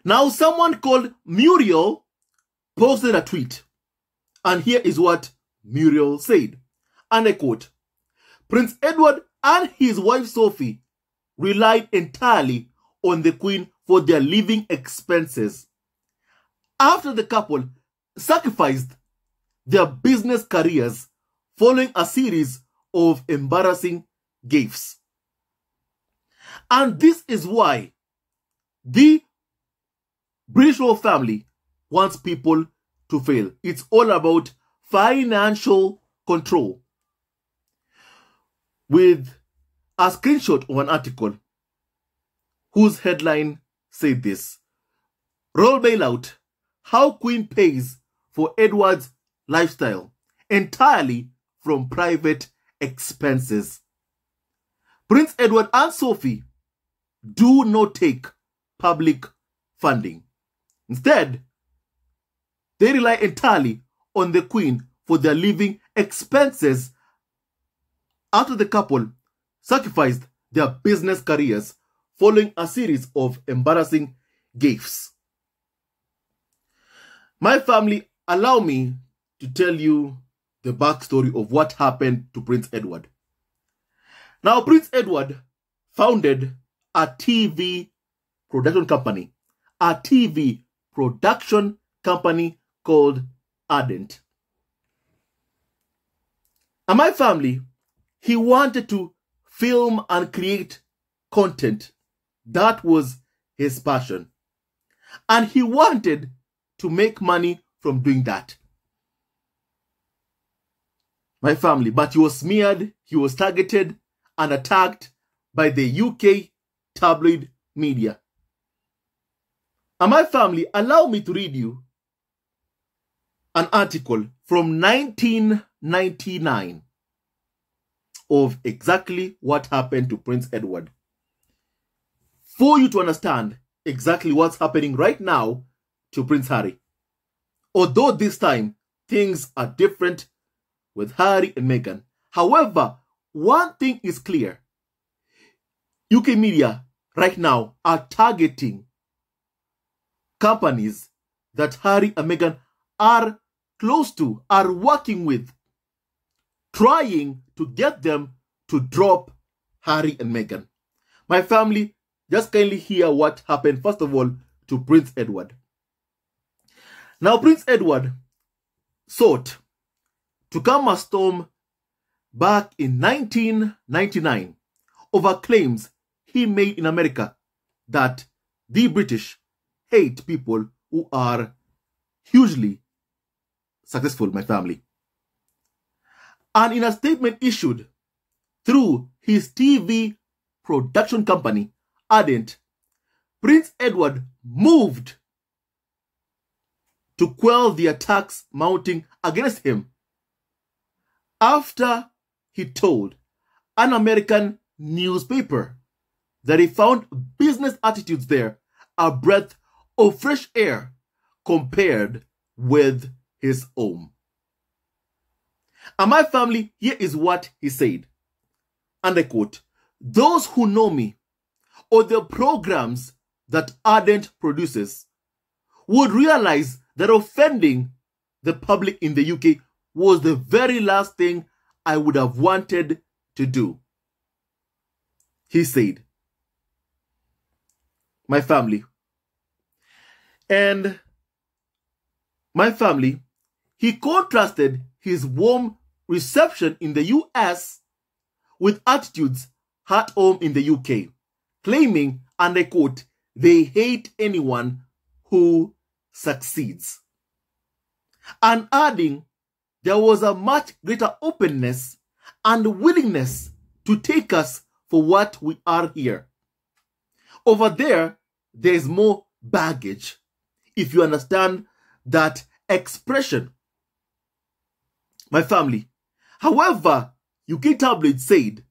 Now, someone called Muriel posted a tweet, and here is what Muriel said, and I quote, "Prince Edward and his wife Sophie relied entirely on the Queen for their living expenses after the couple sacrificed their business careers following a series of embarrassing gaffes. And this is why the British royal family wants people to fail. It's all about financial control." With a screenshot of an article whose headline said this: "Royal bailout, how Queen pays for Edward's lifestyle entirely from private expenses. Prince Edward and Sophie do not take public funding. Instead, they rely entirely on the Queen for their living expenses after the couple sacrificed their business careers following a series of embarrassing gaffes." My family, allow me to tell you the backstory of what happened to Prince Edward. Now, Prince Edward founded a TV production company, called Ardent. And my family, he wanted to film and create content. That was his passion. And he wanted to make money from doing that. My family, but he was smeared, he was targeted and attacked by the UK tabloid media. And my family, allow me to read you an article from 1999 of exactly what happened to Prince Edward, for you to understand exactly what's happening right now to Prince Harry. Although this time things are different with Harry and Meghan. However, one thing is clear. UK media right now are targeting companies that Harry and Meghan are close to, are working with, trying to get them to drop Harry and Meghan. My family, just kindly hear what happened, first of all, to Prince Edward. Now, Prince Edward sought to calm a storm back in 1999 over claims he made in America that the British hate people who are hugely successful, my family. And in a statement issued through his TV production company, Ardent, Prince Edward moved to quell the attacks mounting against him after he told an American newspaper that he found business attitudes there a breath of fresh air compared with his own. And my family, here is what he said, and I quote, "Those who know me or the programs that Ardent produces would realize that offending the public in the UK was the very last thing I would have wanted to do," he said. My family. And my family, he contrasted his warm reception in the US with attitudes at home in the UK, claiming, and I quote, "they hate anyone who succeeds," and adding there was a much greater openness and willingness to take us for what we are here. Over there, there is more baggage, if you understand that expression. My family. However, UK tabloid said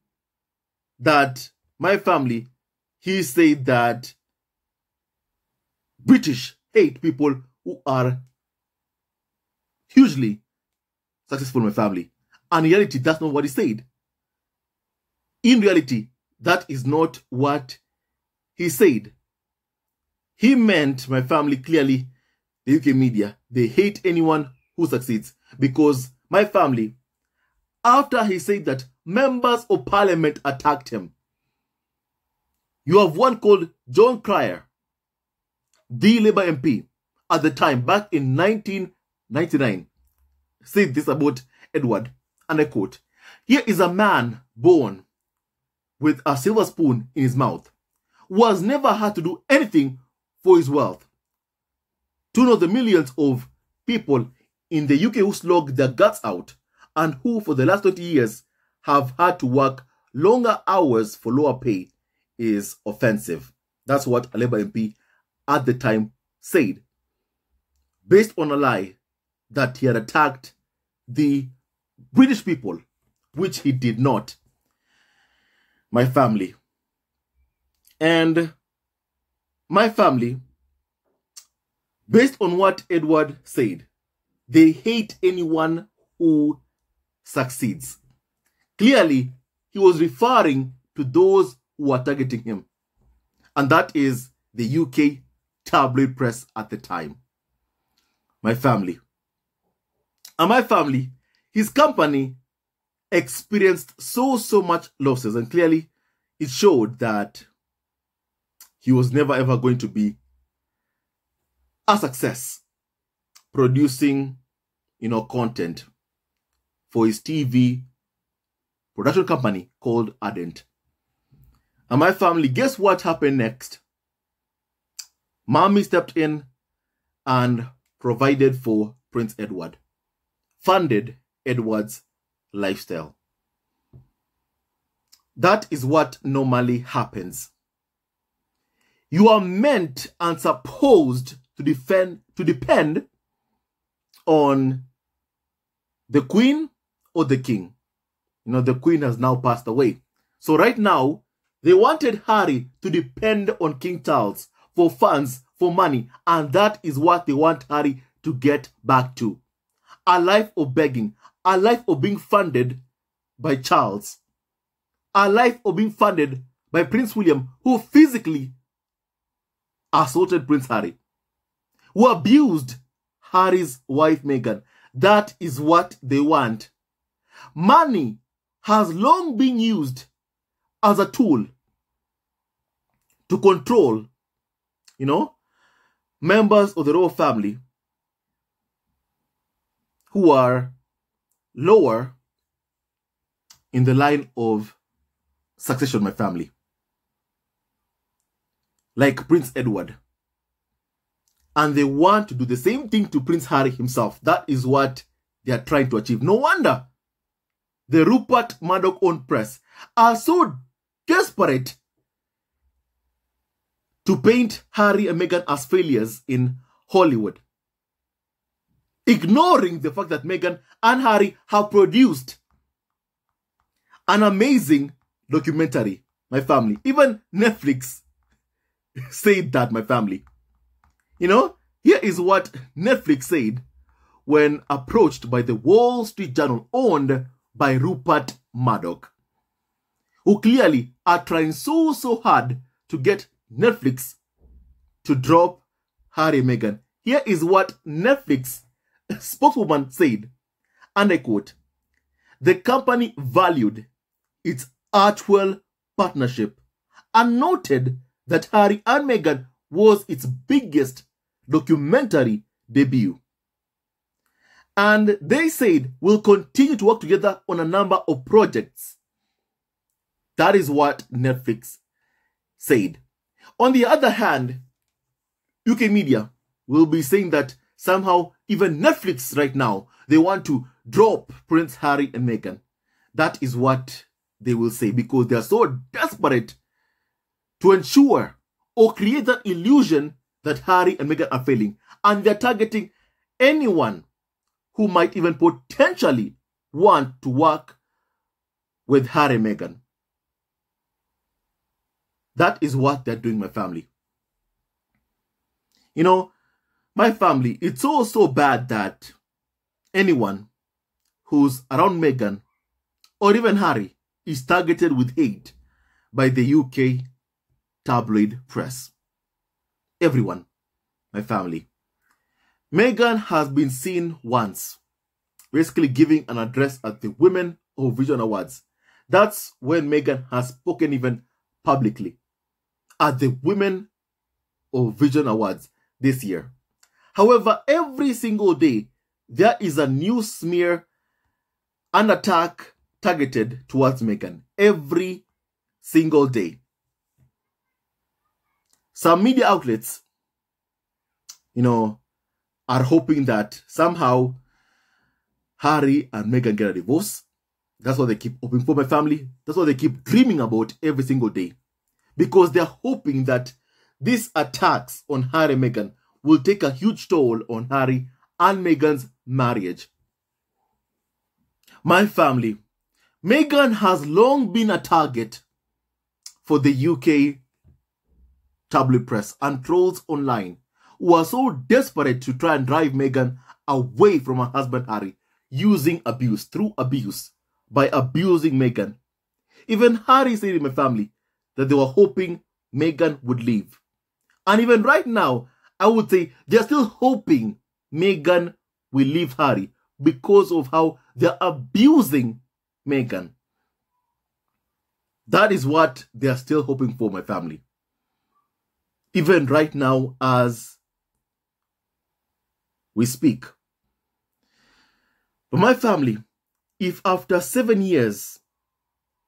that, my family, he said that British hate people who are hugely successful, my family. And in reality, that's not what he said. In reality, that is not what he said. He meant, my family, clearly, the UK media, they hate anyone who succeeds. Because, my family, after he said that members of parliament attacked him, you have one called John Cryer, the Labour MP, at the time, back in 1999, said this about Edward, and I quote, "Here is a man born with a silver spoon in his mouth, who has never had to do anything for his wealth. To know the millions of people in the UK who slog their guts out and who for the last 20 years have had to work longer hours for lower pay is offensive." That's what a Labour MP at the time said, based on a lie that he had attacked the British people, which he did not. My family. And my family, based on what Edward said, they hate anyone who succeeds. Clearly, he was referring to those who are targeting him. And that is the UK tabloid press at the time. My family. And my family, his company experienced so much losses, and clearly it showed that he was never ever going to be a success producing, content for his TV production company called Ardent. And my family, guess what happened next? Mommy stepped in and provided for Prince Edward, funded Edward's lifestyle. That is what normally happens. You are meant and supposed to depend on the Queen or the King. The Queen has now passed away. So right now, they wanted Harry to depend on King Charles for funds, for money, and that is what they want Harry to get back to. A life of begging, a life of being funded by Charles, a life of being funded by Prince William, who physically assaulted Prince Harry, who abused Harry's wife Meghan. That is what they want. Money has long been used as a tool to control, members of the royal family who are lower in the line of succession, my family. Like Prince Edward. And they want to do the same thing to Prince Harry himself. That is what they are trying to achieve. No wonder the Rupert Murdoch-owned press are so desperate to paint Harry and Meghan as failures in Hollywood, ignoring the fact that Meghan and Harry have produced an amazing documentary, my family. Even Netflix said that, my family. Here is what Netflix said when approached by the Wall Street Journal, owned by Rupert Murdoch, who clearly are trying so hard to get Netflix to drop Harry and Meghan. Here is what Netflix spokeswoman said, and I quote, "The company valued its Archwell partnership and noted that Harry and Meghan was its biggest documentary debut. And they said we'll continue to work together on a number of projects." That is what Netflix said. On the other hand, UK media will be saying that somehow even Netflix right now, they want to drop Prince Harry and Meghan. That is what they will say, because they are so desperate to ensure or create that illusion that Harry and Meghan are failing. And they're targeting anyone who might even potentially want to work with Harry and Meghan. That is what they're doing, my family. My family, it's so bad that anyone who's around Meghan or even Harry is targeted with hate by the UK tabloid press. everyone, my family. Meghan has been seen once, basically giving an address at the Women of Vision Awards. That's when Meghan has spoken even publicly at the Women of Vision Awards this year. However, every single day, there is a new smear and attack targeted towards Meghan. Every single day. Some media outlets, are hoping that somehow Harry and Meghan get a divorce. That's what they keep hoping for, my family. That's what they keep dreaming about every single day. Because they're hoping that these attacks on Harry and Meghan will take a huge toll on Harry and Meghan's marriage. My family, Meghan has long been a target for the UK tabloid press and trolls online who are so desperate to try and drive Meghan away from her husband Harry through abuse, by abusing Meghan. Even Harry said in my family that they were hoping Meghan would leave. And even right now, I would say they're still hoping Meghan will leave Harry because of how they're abusing Meghan. That is what they're still hoping for, my family. Even right now, as we speak. But my family, if after 7 years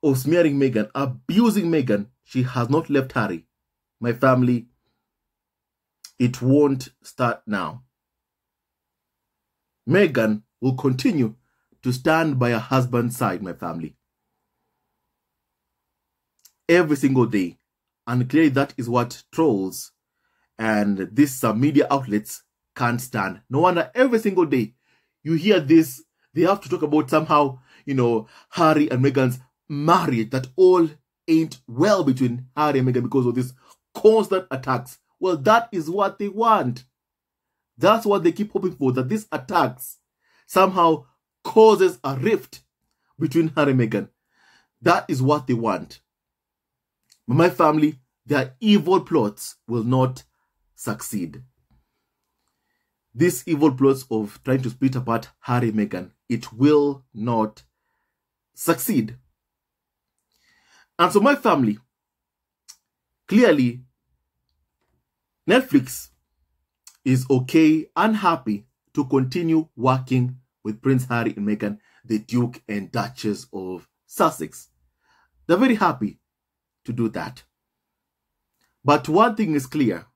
of smearing Meghan, abusing Meghan, she has not left Harry, my family, it won't start now. Meghan will continue to stand by her husband's side, my family. Every single day. And clearly that is what trolls and these media outlets can't stand. No wonder every single day you hear this, they have to talk about somehow, Harry and Meghan's marriage, that all ain't well between Harry and Meghan because of these constant attacks. Well, that is what they want. That's what they keep hoping for, that these attacks somehow causes a rift between Harry and Meghan. That is what they want. But my family, their evil plots will not succeed. These evil plots of trying to split apart Harry and Meghan, it will not succeed. And so my family, clearly, Netflix is okay and happy to continue working with Prince Harry and Meghan, the Duke and Duchess of Sussex. They're very happy to do that. But one thing is clear,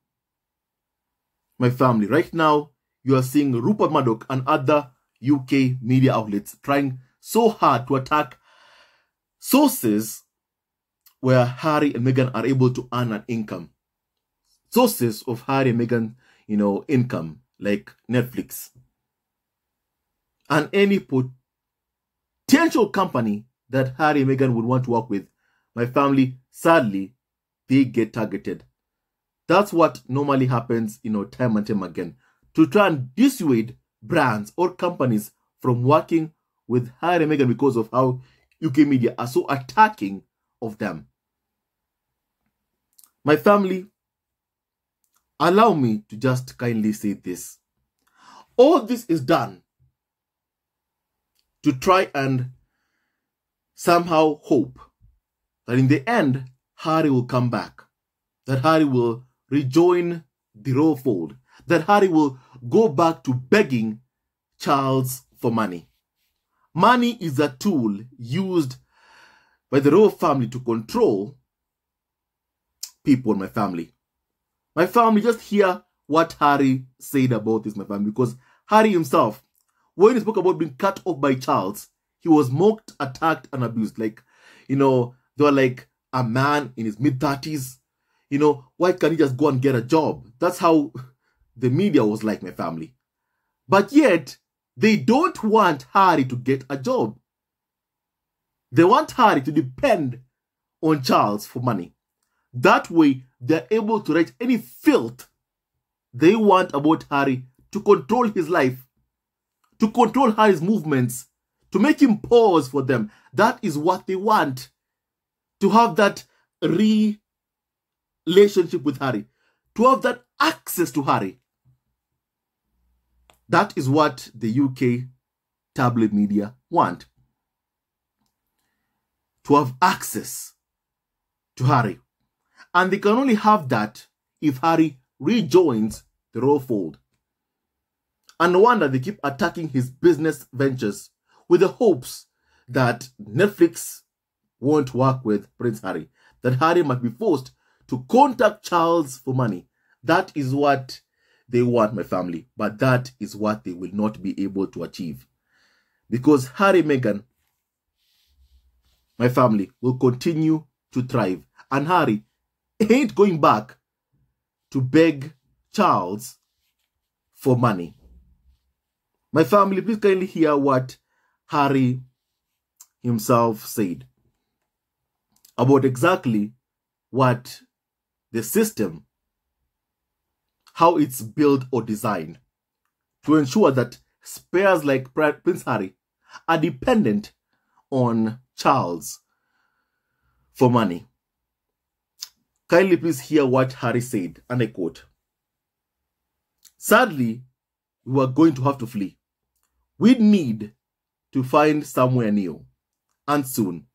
my family, right now, you are seeing Rupert Murdoch and other UK media outlets trying so hard to attack sources where Harry and Meghan are able to earn an income. Sources of Harry and Meghan, income, like Netflix. And any potential company that Harry and Meghan would want to work with, my family, sadly, they get targeted. That's what normally happens, time and time again, to try and dissuade brands or companies from working with Harry and Meghan because of how UK media are so attacking of them. My family, allow me to just kindly say this. All this is done to try and somehow hope that in the end, Harry will come back, that Harry will rejoin the royal fold, that Harry will go back to begging Charles for money. Money is a tool used by the royal family to control people in my family. My family, just hear what Harry said about this, my family, because Harry himself, when he spoke about being cut off by Charles, he was mocked, attacked, and abused. Like, they were like, a man in his mid-30s, why can't he just go and get a job? That's how the media was like, my family. But yet, they don't want Harry to get a job. They want Harry to depend on Charles for money. That way, they're able to write any filth they want about Harry, to control his life, to control Harry's movements, to make him pause for them. That is what they want. To have that relationship with Harry, to have that access to Harry. That is what the UK tabloid media want. To have access to Harry. And they can only have that if Harry rejoins the royal fold. And no wonder they keep attacking his business ventures with the hopes that Netflix won't work with Prince Harry, that Harry might be forced to contact Charles for money. That is what they want, my family, but that is what they will not be able to achieve. Because Harry&Meghan, my family, will continue to thrive. And Harry ain't going back to beg Charles for money. My family, please kindly hear what Harry himself said about exactly what the system, how it's built or designed to ensure that spares like Prince Harry are dependent on Charles for money. Kindly please hear what Harry said, and I quote, "Sadly, we are going to have to flee. We'd need to find somewhere new, and soon,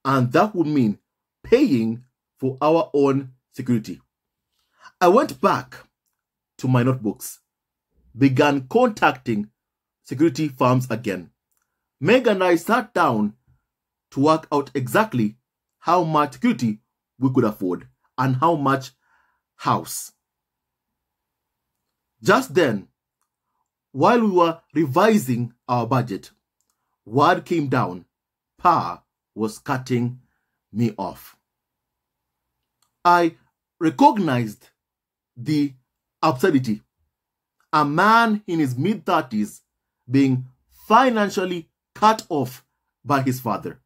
and that would mean paying for our own security." I went back to my notebooks, began contacting security firms again. Meg and I sat down to work out exactly how much security we could afford and how much house. Just then, while we were revising our budget, word came down, Pa was cutting me off. I recognized the absurdity. A man in his mid-30s being financially cut off by his father.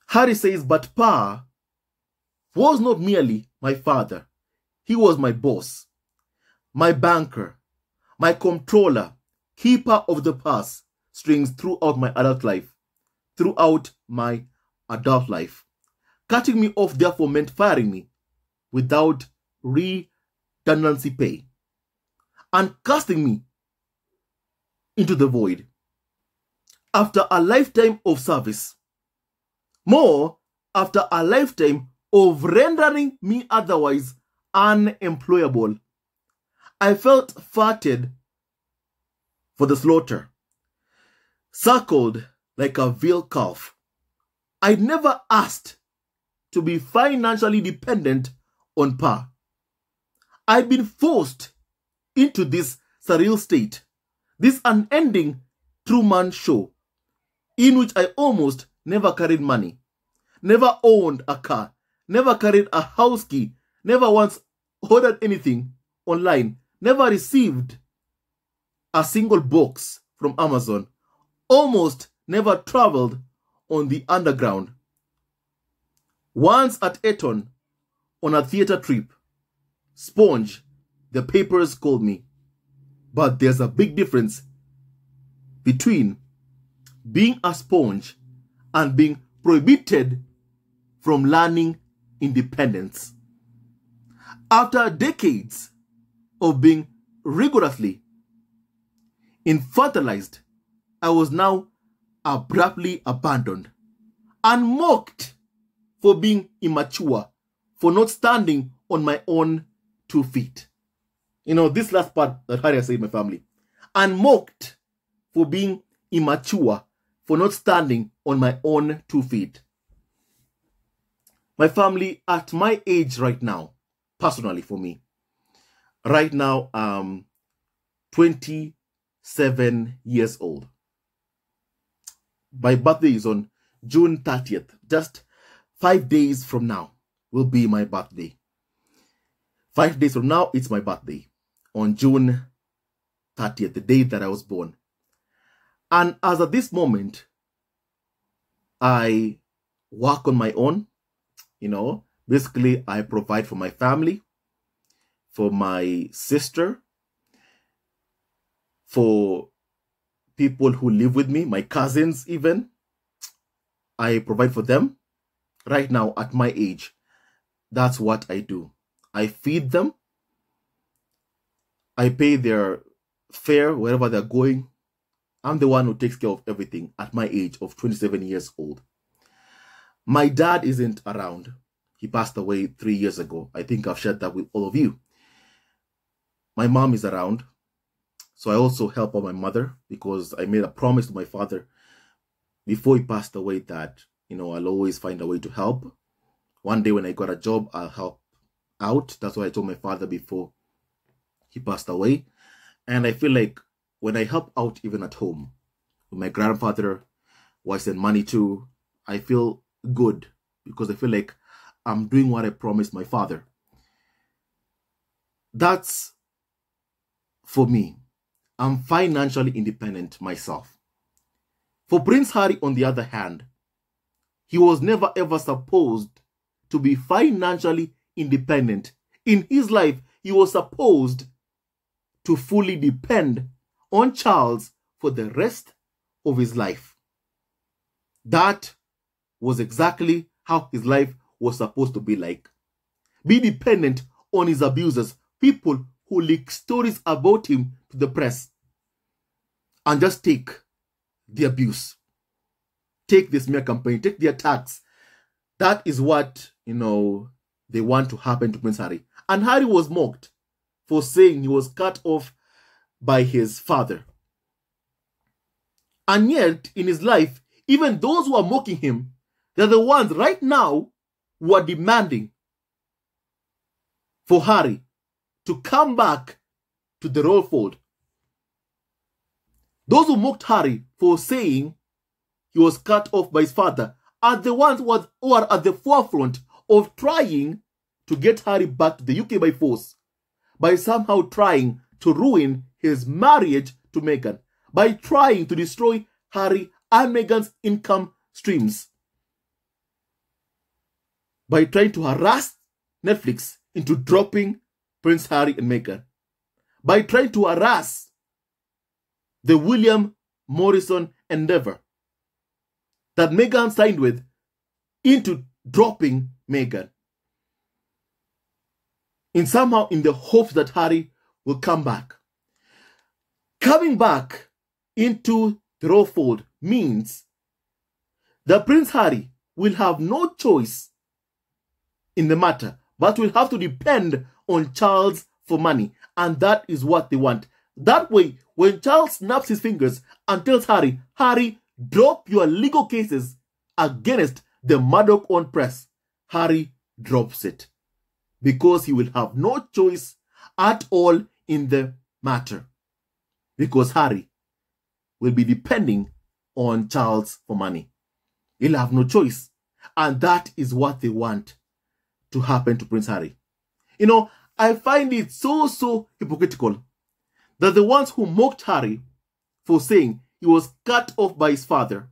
Harry says, but Pa was not merely my father. He was my boss, my banker, my controller, keeper of the purse strings throughout my adult life. Cutting me off therefore meant firing me without redundancy pay and casting me into the void. After a lifetime of service, more after a lifetime of rendering me otherwise unemployable, I felt fatted for the slaughter, circled like a veal calf. I never asked to be financially dependent on Pa. I'd been forced into this surreal state, this unending Truman Show, in which I almost never carried money, never owned a car, never carried a house key, never once ordered anything online, never received a single box from Amazon, almost never traveled on the underground. Once at Eton, on a theater trip, Sponge, the papers called me. But there's a big difference between being a sponge and being prohibited from learning independence. After decades of being rigorously infantilized, I was now abruptly abandoned and mocked for being immature, for not standing on my own 2 feet. You know, this last part that Harry said, my family, and mocked for being immature, for not standing on my own 2 feet. My family, at my age right now, personally for me, right now I'm 27 years old. My birthday is on June 30th. Just 5 days from now will be my birthday. 5 days from now, it's my birthday. On June 30th, the day that I was born. And as at this moment, I work on my own. You know, basically I provide for my family, for my sister, for people who live with me, my cousins even. I provide for them. Right now, at my age, that's what I do. I feed them. I pay their fare wherever they're going. I'm the one who takes care of everything at my age of 27 years old. My dad isn't around. He passed away 3 years ago. I think I've shared that with all of you. My mom is around. So I also help out my mother because I made a promise to my father before he passed away that, I'll always find a way to help. One day when I got a job, I'll help out. That's what I told my father before he passed away. And I feel like when I help out even at home, with my grandfather, who I send money to, I feel good because I feel like I'm doing what I promised my father. That's for me. I'm financially independent myself. For Prince Harry, on the other hand, he was never ever supposed to be financially independent. In his life, he was supposed to fully depend on Charles for the rest of his life. That was exactly how his life was supposed to be like. Be dependent on his abusers, people who leak stories about him to the press, and just take the abuse. Take the smear campaign, take the attacks. That is what, they want to happen to Prince Harry. And Harry was mocked for saying he was cut off by his father. And yet, in his life, even those who are mocking him, they're the ones right now who are demanding for Harry to come back to the royal fold. Those who mocked Harry for saying he was cut off by his father are the ones who are at the forefront of trying to get Harry back to the UK by force, by somehow trying to ruin his marriage to Meghan, by trying to destroy Harry and Meghan's income streams, by trying to harass Netflix into dropping Prince Harry and Meghan, by trying to harass the William Morrison endeavor that Meghan signed with into dropping Meghan, in the hopes that Harry will come back. Coming back into the royal fold means that Prince Harry will have no choice in the matter, but will have to depend on Charles for money. And that is what they want. That way, when Charles snaps his fingers and tells Harry, drop your legal cases against the Murdoch-owned press, Harry drops it. Because he will have no choice at all in the matter. Because Harry will be depending on Charles for money. He'll have no choice. And that is what they want to happen to Prince Harry. I find it so hypocritical that the ones who mocked Harry for saying he was cut off by his father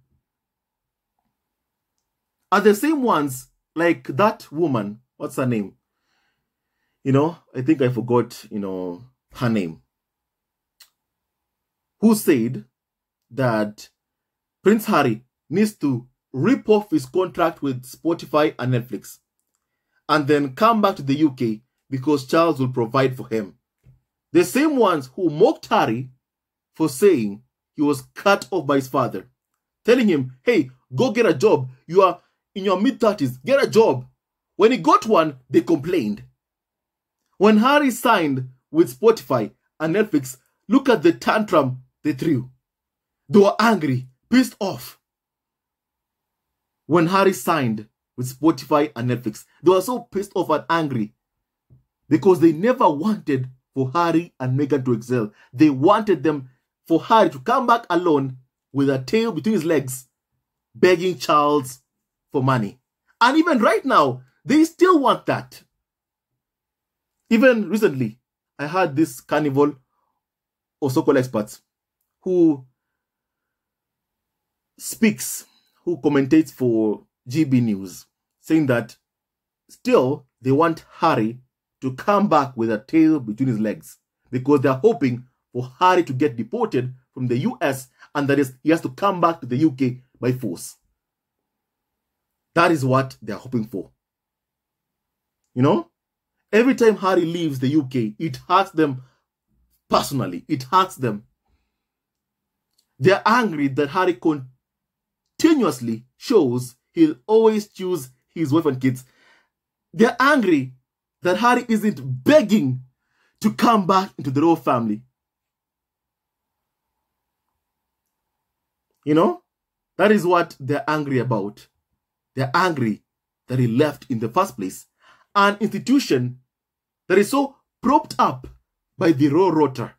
are the same ones, like that woman, what's her name? I think I forgot, her name, who said that Prince Harry needs to rip off his contract with Spotify and Netflix and then come back to the UK because Charles will provide for him. The same ones who mocked Harry for saying he was cut off by his father, telling him, hey, go get a job. You are in your mid-30s, get a job. When he got one, they complained. When Harry signed with Spotify and Netflix, look at the tantrum they threw. They were angry, pissed off. When Harry signed with Spotify and Netflix, they were so pissed off and angry because they never wanted for Harry and Meghan to excel. They wanted for Harry to come back alone with a tail between his legs, begging Charles for money. And even right now, they still want that. Even recently, I had this carnival of so-called experts who commentates for GB News, saying that still they want Harry to come back with a tail between his legs because they're hoping for Harry to get deported from the US and that is, he has to come back to the UK by force. That is what they're hoping for. Every time Harry leaves the UK, it hurts them personally. It hurts them. They're angry that Harry continuously shows he'll always choose his wife and kids. They're angry that Harry isn't begging to come back into the royal family. You know, that is what they're angry about. They're angry that he left in the first place. An institution that is so propped up by the royal rota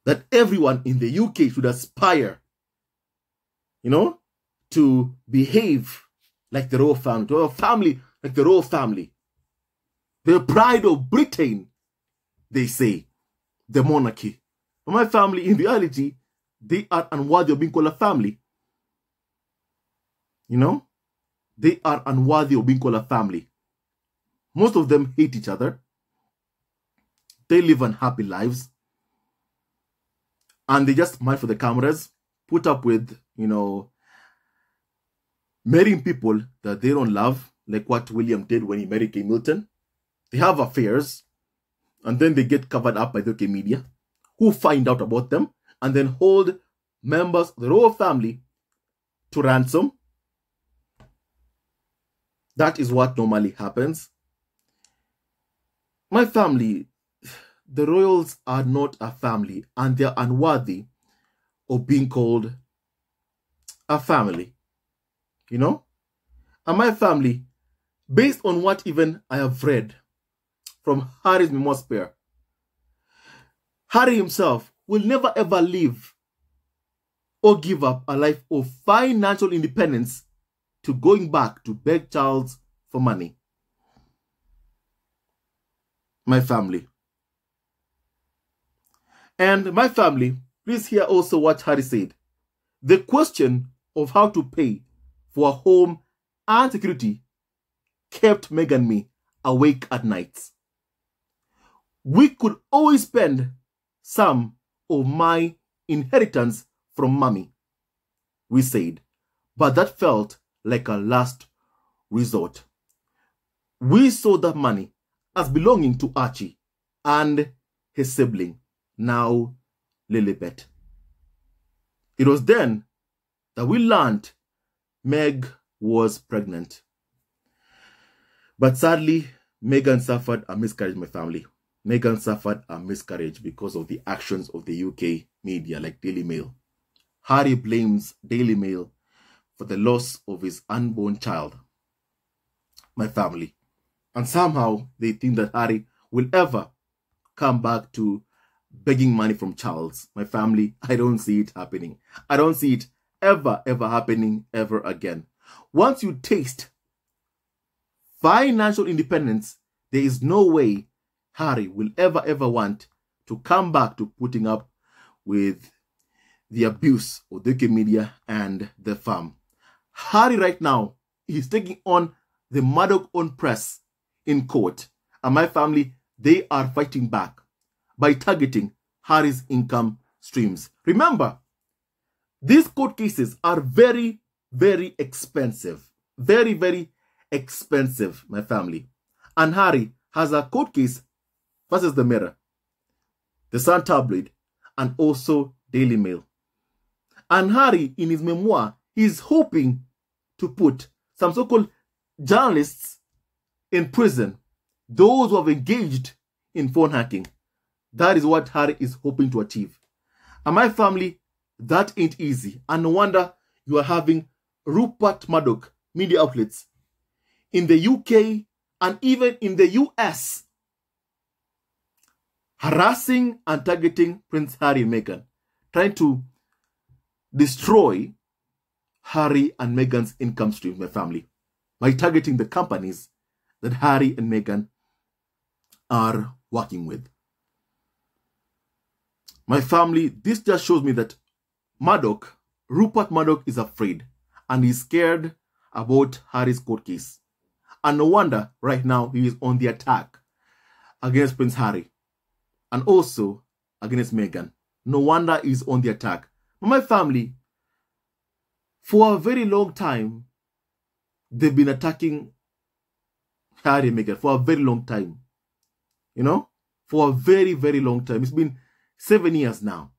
that everyone in the UK should aspire, you know, to behave like the royal family, to have a family like the royal family. The pride of Britain, they say, the monarchy. But my family, in reality, they are unworthy of being called a family. You know, they are unworthy of being called a family. Most of them hate each other. They live unhappy lives. And they just smile for the cameras, put up with, you know, marrying people that they don't love, like what William did when he married Kate Middleton. They have affairs, and then they get covered up by the UK media, who find out about them, and then hold members of the royal family to ransom. That is what normally happens. My family, the royals are not a family, and they are unworthy of being called a family. You know? And my family, based on what even I have read from Harry's memoir spare, Harry himself will never ever live or give up a life of financial independence to going back to beg Charles for money. My family. And my family, please hear also what Harry said. The question of how to pay for a home and security kept Meghan and me awake at nights. We could always spend some of my inheritance from mommy, we said, but that felt like a last resort. We saw that money as belonging to Archie and his sibling, now Lilibet. It was then that we learned Meg was pregnant. But sadly, Meghan suffered a miscarriage in my family. Meghan suffered a miscarriage because of the actions of the UK media like Daily Mail. Harry blames Daily Mail for the loss of his unborn child, my family. And somehow they think that Harry will ever come back to begging money from Charles. My family, I don't see it happening. I don't see it ever happening ever again. Once you taste financial independence, there is no way Harry will ever want to come back to putting up with the abuse of the UK media and the farm. Harry right now is taking on the Murdoch-owned press in court. And my family, they are fighting back by targeting Harry's income streams. Remember, these court cases are very expensive. Very expensive, my family. And Harry has a court case versus the Mirror, the Sun Tabloid, and also Daily Mail. And Harry, in his memoir, is hoping to put some so-called journalists in prison, those who have engaged in phone hacking. That is what Harry is hoping to achieve. And my family, that ain't easy. And no wonder you are having Rupert Murdoch media outlets in the UK and even in the US harassing and targeting Prince Harry and Meghan, trying to destroy Harry and Meghan's income stream, my family, by targeting the companies that Harry and Meghan are working with. My family, this just shows me that Rupert Murdoch is afraid and he's scared about Harry's court case. And no wonder right now he is on the attack against Prince Harry and also against Meghan. No wonder he's on the attack. But my family, for a very long time, they've been attacking Harry and Meghan for a very long time. You know, for a very, very long time. It's been 7 years now.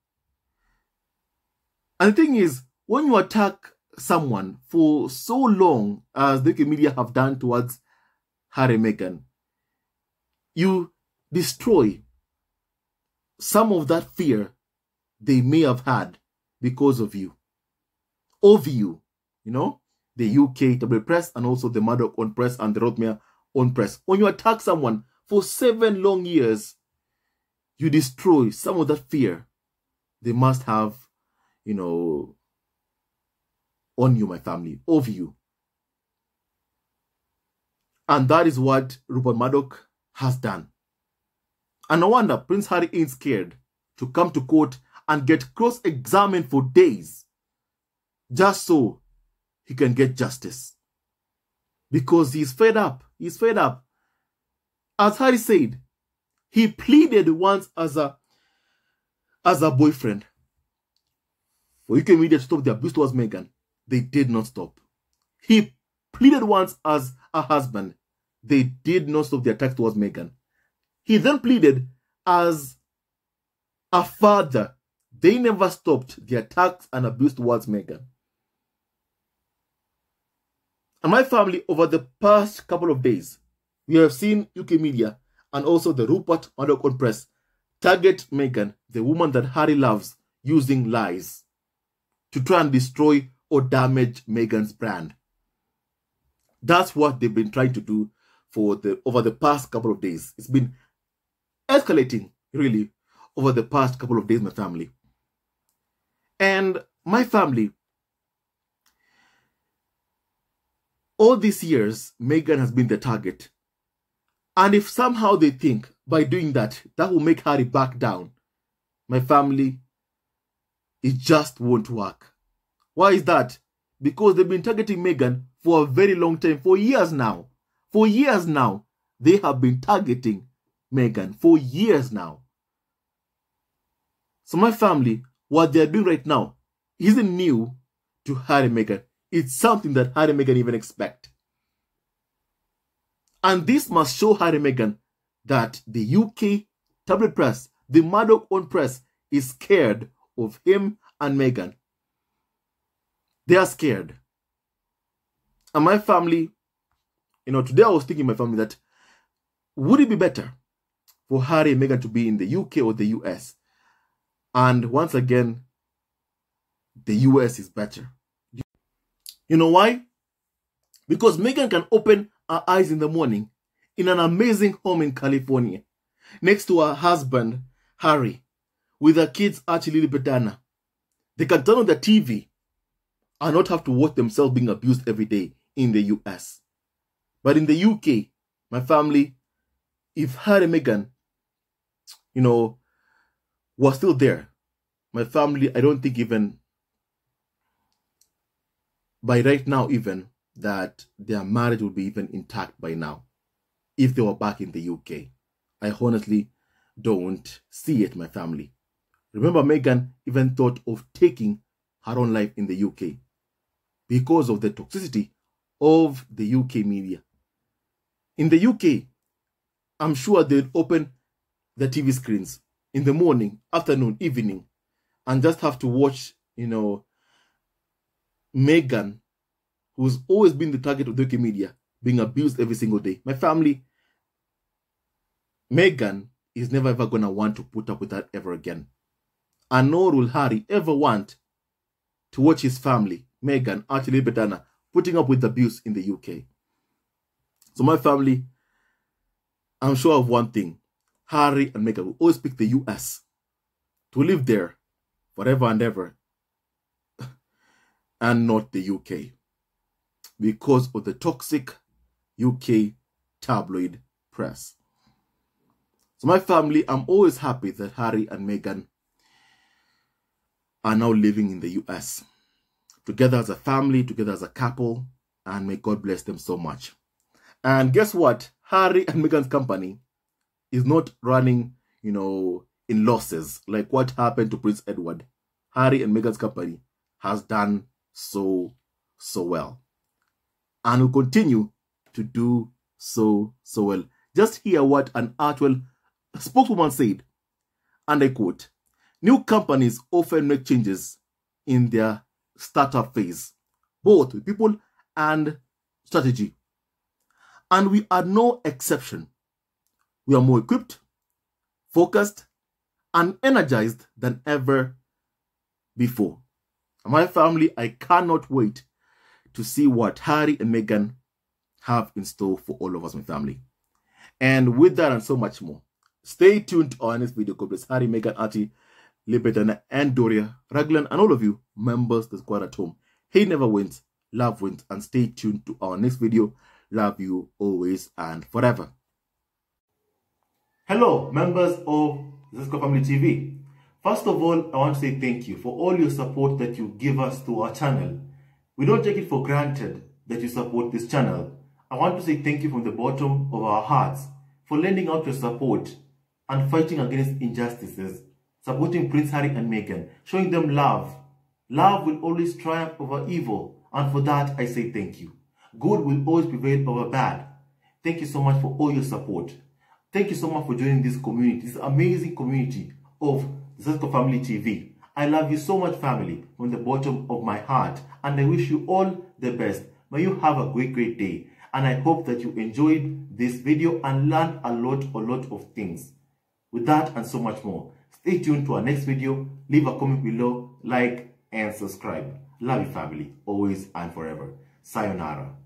And the thing is, when you attack someone for so long, as the UK media have done towards Harry and Meghan, you destroy some of that fear they may have had because of you. You know, the UK tabloid press and also the Murdoch own press and the Rothmere own press. When you attack someone for 7 long years, you destroy some of that fear they must have, you know, on you, my family, of you. And that is what Rupert Murdoch has done. And no wonder Prince Harry ain't scared to come to court and get cross-examined for days just so he can get justice. Because he's fed up. He's fed up. As Harry said, he pleaded once as a boyfriend for UK media to stop the abuse towards Meghan. They did not stop. He pleaded once as a husband. They did not stop the attack towards Meghan. He then pleaded as a father. They never stopped the attacks and abuse towards Meghan. And my family, over the past couple of days, we have seen UK media and also the Rupert Murdoch own press target Meghan, the woman that Harry loves, using lies to try and destroy or damage Meghan's brand. That's what they've been trying to do over the past couple of days. It's been escalating, really, over the past couple of days, my family. And my family, all these years, Meghan has been the target. And if somehow they think by doing that, that will make Harry back down, my family, it just won't work. Why is that? Because they've been targeting Meghan for a very long time, for years now. For years now, they have been targeting Meghan for years now. So my family, what they're doing right now isn't new to Harry and Meghan. It's something that Harry and Meghan even expect. And this must show Harry and Meghan that the UK tabloid press, the Murdoch own press, is scared of him and Meghan. They are scared. And my family, you know, today I was thinking, my family, that would it be better for Harry and Meghan to be in the UK or the US? And once again, the US is better. You know why? Because Meghan can open her eyes in the morning in an amazing home in California, next to her husband, Harry, with her kids, Archie, Lilibet, Diana. They can turn on the TV and not have to watch themselves being abused every day in the US. But in the UK, my family, if Harry and Meghan, you know, was still there, my family, I don't think even by right now even that their marriage would be even intact by now if they were back in the UK. I honestly don't see it, my family. Remember, Meghan even thought of taking her own life in the UK because of the toxicity of the UK media. In the UK, I'm sure they'd open the TV screens in the morning, afternoon, evening, and just have to watch, you know, Meghan, who's always been the target of the UK media, being abused every single day. My family, Meghan is never ever going to want to put up with that ever again. And nor will Harry ever want to watch his family, Meghan, Archie, Lilibet, Diana, putting up with abuse in the UK. So my family, I'm sure of one thing. Harry and Meghan will always pick the US to live there forever and ever, and not the UK, because of the toxic UK tabloid press. So my family, I'm always happy that Harry and Meghan are now living in the US, together as a family, together as a couple, and may God bless them so much. And guess what? Harry and Meghan's company is not running, you know, in losses like what happened to Prince Edward. Harry and Meghan's company has done so well, and will continue to do so well. Just hear what an actual spokeswoman said, and I quote, "New companies often make changes in their startup phase, both with people and strategy. And we are no exception. We are more equipped, focused, and energized than ever before." My family, I cannot wait to see what Harry and Meghan have in store for all of us, my family. And with that and so much more, stay tuned to our next video. God bless Harry, Meghan, Archie, Libertana, and Doria, Raglan, and all of you members of the squad at home. Hate never wins, love wins, and stay tuned to our next video. Love you always and forever. Hello, members of Zesco Family TV. First of all, I want to say thank you for all your support that you give us to our channel. We don't take it for granted that you support this channel. I want to say thank you from the bottom of our hearts for lending out your support and fighting against injustices, supporting Prince Harry and Meghan, showing them love. Love will always triumph over evil, and for that I say thank you. Good will always prevail over bad. Thank you so much for all your support. Thank you so much for joining this community, this amazing community of Zesco Family TV. I love you so much, family, from the bottom of my heart, and I wish you all the best. May you have a great day, and I hope that you enjoyed this video and learned a lot of things. With that and so much more, stay tuned to our next video. Leave a comment below, like, and subscribe. Love you, family, always and forever. Sayonara.